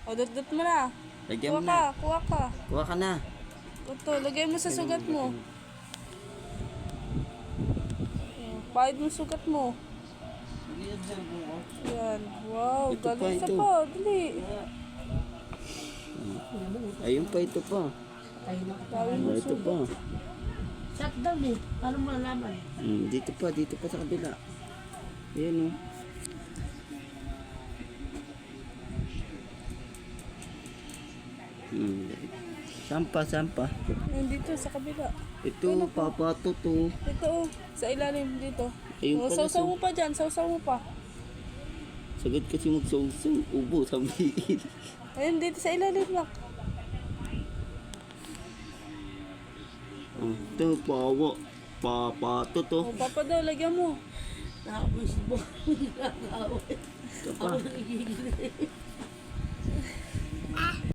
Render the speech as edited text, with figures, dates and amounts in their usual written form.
O, dot-dot mo na. Lagyan mo Kuha na. ka, kuha ka. Kuha ka na. Ito, lagay mo sa sugat mo. Bayad mo sugat mo. Yan. Wow, Ito pa, galing sa ito. pa. Dali. Ayun pa, ito pa. Dami mo Ito pa. sugat. Shutdown eh. Paano mo nalaman? Dito pa sa kabila. Ayan o. Sampa. Yan dito, sa kabila. Ito, papato to. Ito, oh. Sa ilalim, dito. Ayun O, pala, sausaw mo pa dyan, sausaw mo pa. Sagad kasi magsawsaw. Ubo, sabi. Ayun, dito sa ilalim lang. Ito, papato to. O, papa daw, lagyan mo. Nakabus mo. Nakakawin. Ito pa. Ako nagigigil